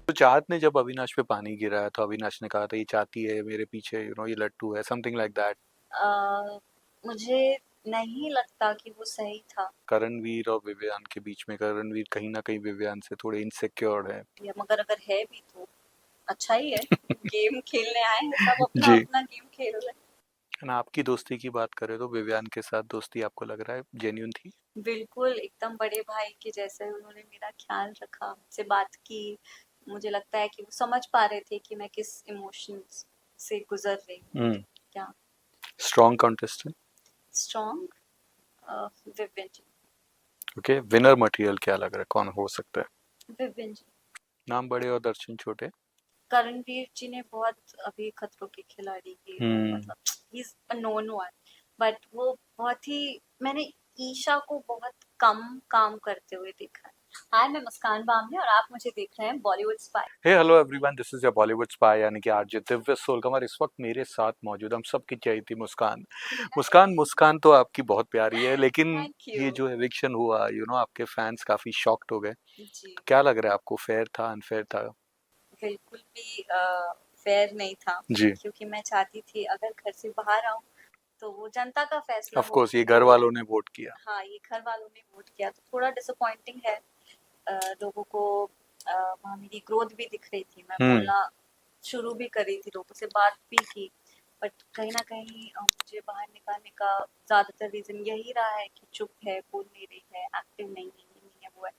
तो चाहत ने जब अविनाश पे पानी गिराया तो अविनाश ने कहा था ये चाहती है मेरे पीछे, ये लट्टू है, समथिंग लाइक दैट। अ, मुझे नहीं लगता कि वो सही था। करणवीर और विवियान के बीच में करणवीर कहीं ना कहीं विवियान से थोड़े इनसिक्योर है। या मगर अगर है भी तो अच्छा ही है। गेम खेलने आए हैं, सब अपना जी। अपना गेम खेल रहे ना आपकी दोस्ती की बात करें तो विवियान के साथ दोस्ती आपको लग रहा है जेन्यून थी? हैं। बिल्कुल एकदम बड़े भाई के जैसे उन्होंने मेरा ख्याल रखा, मुझसे बात की। मुझे लगता है कि वो समझ पा रहे थे कि मैं किस इमोशंस से गुजर रही हूँ। हम्म। क्या स्ट्रॉन्ग कॉन्टेस्टेंट। स्ट्रॉन्ग विपिन जी। ओके, विनर मटेरियल क्या लग रहा है, कौन हो सकता है? विपिन जी। नाम बड़े और दर्शन छोटे। करणवीर जी ने बहुत अभी खतरों के खिलाड़ी की वो हम्म। मतलब he is a known one, but वो बहुत ही मैंने ईशा को बहुत कम काम करते हुए देखा है। हाय, मैं मुस्कान बामने और आप मुझे देख रहे हैं Bollywood spy. Hey hello everyone, this is your Bollywood spy यानी कि आरजे दिव्य सोलकमर। इस वक्त मेरे साथ मौजूद हम सबकी चाहती मुस्कान। मुस्कान मुस्कान तो आपकी बहुत प्यारी है, लेकिन थैंक यू। ये जो एविक्शन हुआ, आपके फैंस काफी शॉक्ड हो गए। जी। तो क्या लग रहा है आपको, फेयर था अनफेयर था? बिल्कुल भी फेयर नहीं था, जी। क्योंकि मैं चाहती थी अगर घर से बाहर आऊं तो वो जनता का फैसला ऑफ हो कोर्स ये कि घर वो। वालों ने वोट किया। हाँ, ये घर वालों ने वोट किया तो थोड़ा डिसअपॉइंटिंग है। लोगों को वहाँ मेरी ग्रोथ भी दिख रही थी, मैं हम्म। बोलना शुरू भी कर रही थी, लोगों से बात भी की। बट कहीं ना कहीं मुझे बाहर निकालने का ज़्यादातर रीज़न यही रहा है कि चुप है, बोल नहीं रही है, एक्टिव नहीं है, ये नहीं है, वो है।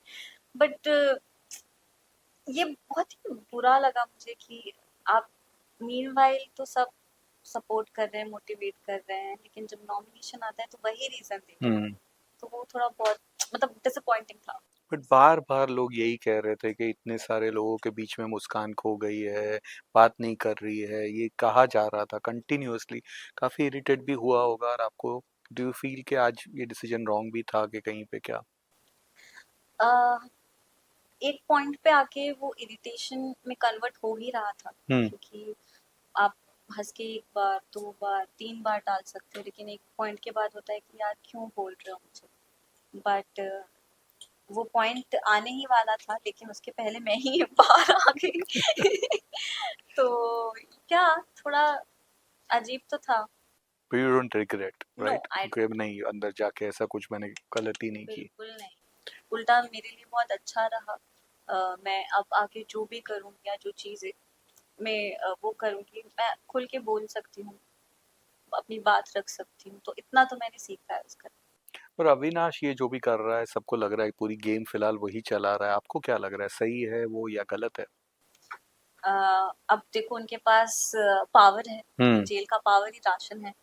बट ये बहुत ही बुरा लगा मुझे कि आप मीनवाइल तो सब सपोर्ट कर रहे हैं, मोटिवेट कर रहे हैं, लेकिन जब नॉमिनेशन आता है तो वही रीज़न देते हैं। हम्म। तो वो थोड़ा बहुत मतलब डिसअपॉइंटिंग था। बट बार बार लोग यही कह रहे थे कि इतने सारे लोगों के बीच में मुस्कान खो गई है, बात नहीं कर रही है, ये कहा जा रहा था कंटिन्यूअसली। काफी इरिटेट भी हुआ होगा। और आपको डू यू फील कि आज ये डिसीजन रॉन्ग भी था कि कहीं पे क्या? अ, एक पॉइंट पे आके वो इरिटेशन में कन्वर्ट हो ही रहा था, हम्म। क्योंकि आप हंस के एक बार, दो बार, तीन बार डाल सकते हो, लेकिन एक पॉइंट के बाद होता है कि यार क्यों बोल रहे हो मुझे। बट वो पॉइंट आने ही वाला था, लेकिन उसके पहले मैं ही बाहर आ गई। तो क्या, थोड़ा अजीब तो था। But you don't regret no, right I कि नहीं, अंदर जाके ऐसा कुछ मैंने गलती नहीं की? बिल्कुल नहीं। उल्टा मेरे लिए बहुत अच्छा रहा। मैं अब आगे जो भी करूँ या जो चीज़ें मैं वो करूँगी, मैं खुल के बोल सकती हूँ, अपनी बात रख सकती हूँ, तो इतना तो मैंने सीखा है उसका। और अविनाश ये जो भी कर रहा है, सबको लग रहा है पूरी गेम फिलहाल वही चला रहा है। आपको क्या लग रहा है, सही है वो या गलत है? अ, अब देखो, उनके पास पावर है, हम्म। जेल का पावर ही राशन है,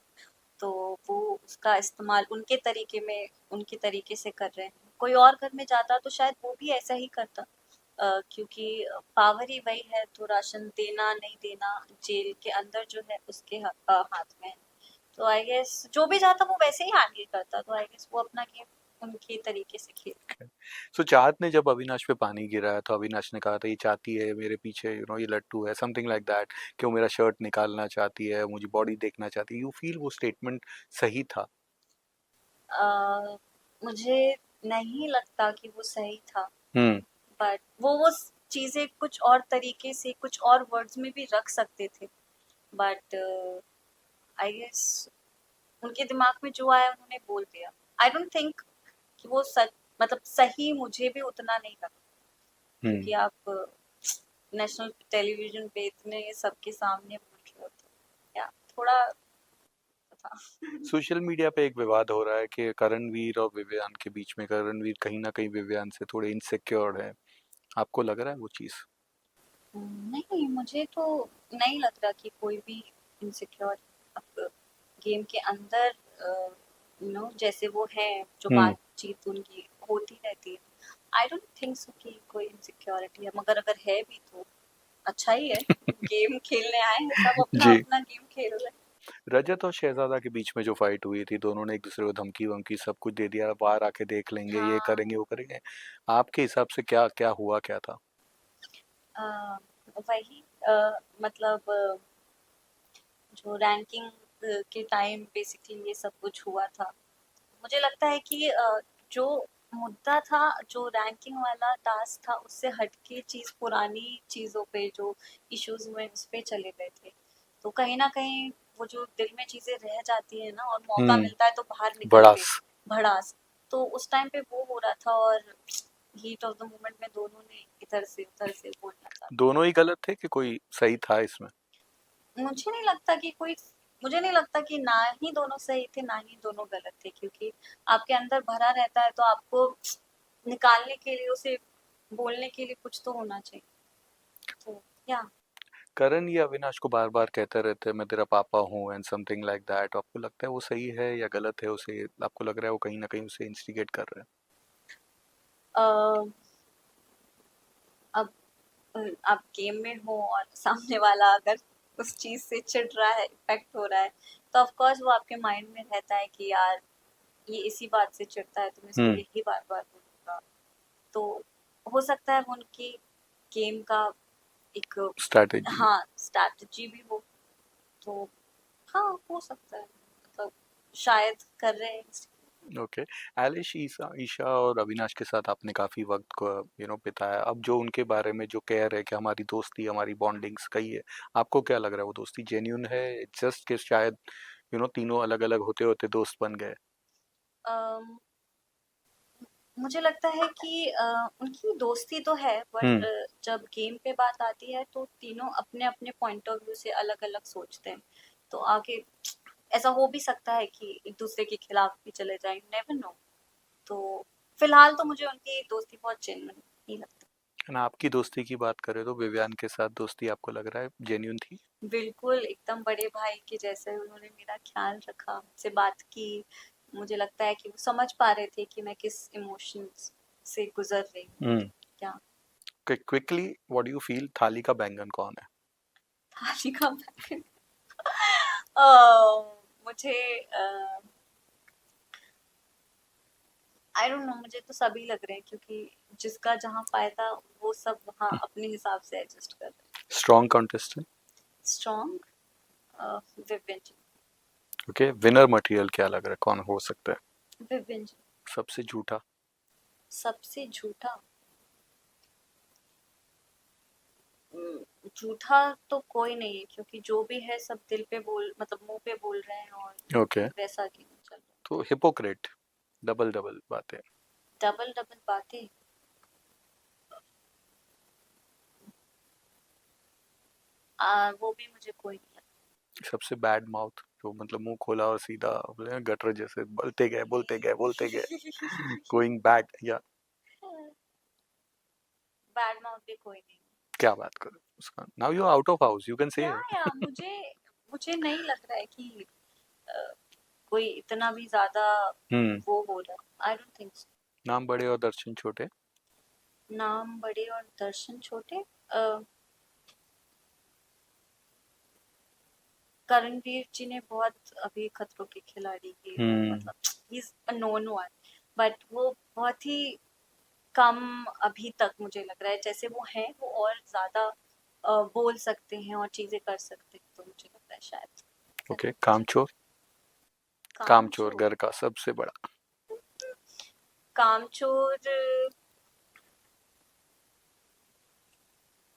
तो वो उसका इस्तेमाल उनके तरीके में, उनके तरीके से कर रहे हैं। कोई और घर में जाता तो शायद वो भी ऐसा ही करता, क्योंकि पावर ही वही है, तो राशन देना नहीं देना जेल के अंदर जो है उसके हाथ में है। तो आई गेस जो भी जाता वो वैसे ही हैंडल करता, तो आई गेस वो अपना गेम उनके तरीके से खेल। सो चाहत ने जब अविनाश पे पानी गिराया तो अविनाश ने कहा था ये चाहती है मेरे पीछे, ये लट्टू है, समथिंग लाइक दैट। कि वो मेरा शर्ट निकालना चाहती है, मुझे बॉडी देखना चाहती है। यू फील वो स्टेटमेंट सही था? मुझे नहीं लगता कि वो सही था, हम्म। बट वो चीज़ें कुछ और तरीके से, कुछ और वर्ड्स में भी रख सकते थे। बट आई गेस उनके दिमाग में जो आया उन्होंने बोल दिया। आई डोंट थिंक कि वो सच, मतलब सही मुझे भी उतना नहीं लगा, हम्म। क्योंकि आप नेशनल टेलीविजन पे इतने सबके सामने बोल रहे हो, तो या थोड़ा था। सोशल मीडिया पे एक विवाद हो रहा है कि करणवीर और विवियान के बीच में, करणवीर कहीं ना कहीं विवियान से थोड़े इनसिक्योर है। आपको लग रहा है वो चीज़? नहीं, मुझे तो नहीं लग रहा कि कोई भी इनसिक्योर। अब गेम के अंदर जैसे वो है, जो हम्म। बातचीत उनकी होती रहती है, आई डोंट थिंक सो कि कोई इनसिक्योरिटी है, मगर अगर है भी तो अच्छा ही है। गेम खेलने आए हैं, सब अपना जी। अपना गेम खेल रहे हैं। रजत और शहजादा के बीच में जो फाइट हुई थी, दोनों ने एक दूसरे को धमकी वमकी सब कुछ दे दिया, बाहर आके देख लेंगे, ये हाँ। करेंगे वो करेंगे। आपके हिसाब से क्या क्या हुआ, क्या था? वही मतलब जो रैंकिंग के टाइम बेसिकली ये सब कुछ हुआ था। मुझे लगता है कि जो मुद्दा था जो रैंकिंग वाला टास्क था, उससे हटके चीज पुरानी चीजों पे जो इश्यूज हुए उस पे चले गए थे। तो कहीं ना कहीं वो जो दिल में चीजें रह जाती है ना और मौका हम्म। मिलता है तो बाहर निकलते, बड़ास। भड़ास। तो उस टाइम पे वो हो रहा था और हीट ऑफ द मोमेंट में दोनों ने इधर से उधर से बोलना चाहा। दोनों ही गलत थे कि कोई सही था इसमें? मुझे नहीं लगता कि कोई, मुझे नहीं लगता कि ना ही दोनों सही थे ना ही दोनों गलत थे, क्योंकि आपके अंदर भरा रहता है तो आपको निकालने के लिए, उसे बोलने के लिए कुछ तो होना चाहिए। तो या करण ये अविनाश को बार बार कहते रहते हैं मैं तेरा पापा हूँ एंड समथिंग लाइक दैट, आपको लगता है वो सही है या गलत है? उसे आपको लग रहा है वो कहीं ना कहीं उसे इंस्टिगेट कर रहे अ, अब आप गेम में हो और सामने वाला अगर उस चीज से चिढ़ रहा है, इफेक्ट हो रहा है, तो ऑफ कोर्स वो आपके माइंड में रहता है कि यार ये इसी बात से चिढ़ता है तो मैं हैं? इसको यही बार बार बोलूंगा। तो हो सकता है वो उनकी गेम का एक, स्ट्रैटेजी। हाँ, स्ट्रैटेजी भी हो। तो हाँ, हो सकता है, मतलब शायद कर रहे हैं। ओके। एलिश, ईशा ईशा और अविनाश के साथ आपने काफी वक्त को बिताया। अब जो उनके बारे में जो कह रहे हैं कि हमारी दोस्ती हमारी बॉन्डिंग्स कही है, आपको क्या लग रहा है वो दोस्ती जेन्यून है, जस्ट कि शायद तीनों अलग अलग होते होते दोस्त बन गए? अम, मुझे लगता है कि उनकी दोस्ती तो है, बट हम्म। जब गेम पे बात आती है तो तीनों अपने अपने पॉइंट ऑफ व्यू से अलग अलग सोचते हैं। तो आगे ऐसा हो भी सकता है कि एक दूसरे के खिलाफ भी चले जाएं, नेवर नो। तो फिलहाल तो मुझे उनकी दोस्ती बहुत जेन्युइन ही लगती ना, आपकी दोस्ती की बात करें तो विवियान के साथ दोस्ती आपको लग रहा है जेन्यून थी? है। बिल्कुल एकदम बड़े भाई के जैसे उन्होंने मेरा ख्याल रखा, मुझसे बात की। मुझे लगता है कि वो समझ पा रहे थे कि मैं किस इमोशंस से गुजर रही हूँ। हम्म। क्या quickly, what do you feel, थाली का बैंगन कौन है? थाली का बैग। मुझे आई डोंट नो, मुझे तो सभी लग रहे हैं, क्योंकि जिसका जहाँ फायदा वो सब वहाँ अपने हिसाब से एडजस्ट कर रहे हैं। Strong contestant. स्ट्रॉन्ग, विपिन जी। ओके, विनर मटेरियल क्या लग रहा है, कौन हो सकता है? विपिन जी। सबसे झूठा? सबसे झूठा, झूठा तो कोई नहीं है, क्योंकि जो भी है सब दिल पे बोल, मतलब मुंह पे बोल रहे हैं और ओके, वैसा गेम चल रहा तो हिपोक्रेट, डबल डबल बातें। है। डबल डबल बातें, वो भी मुझे कोई नहीं सबसे बैड माउथ, जो मतलब मुंह खोला और सीधा बोले ना, गटर जैसे बोलते गए बोलते गए बोलते गए, लगता। गोइंग बैड, या बैड माउथ भी कोई नहीं। क्या बात करो उसका, now you out of house, you can say. या मुझे मुझे नहीं लग रहा है कि अ, कोई इतना भी ज्यादा हम्म। वो हो रहा है। I don't think so. नाम बड़े और दर्शन छोटे। नाम बड़े और दर्शन छोटे, करणवीर जी ने बहुत अभी खतरों के खिलाड़ी के वो, हम्म। मतलब he is a known one, but वो बहुत ही कम अभी तक मुझे लग रहा है, जैसे वो हैं वो और ज्यादा बोल सकते हैं और चीजें कर सकते हैं, तो मुझे लगता है शायद ओके, करणवीर जी। कामचोर। कामचोर कामचोर, घर का सबसे बड़ा। कामचोर,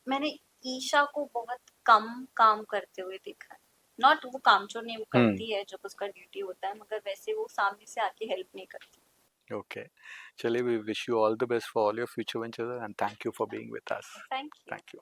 मैंने ईशा को बहुत कम काम करते हुए देखा है। नॉट वो कामचोर नहीं, वो हम्म। करती है जब उसका ड्यूटी होता है, मगर वैसे वो सामने से आके हेल्प नहीं करती। ओके, चलिए, we wish you all the best for all your future ventures and thank you for being with us. Thank you. Thank you.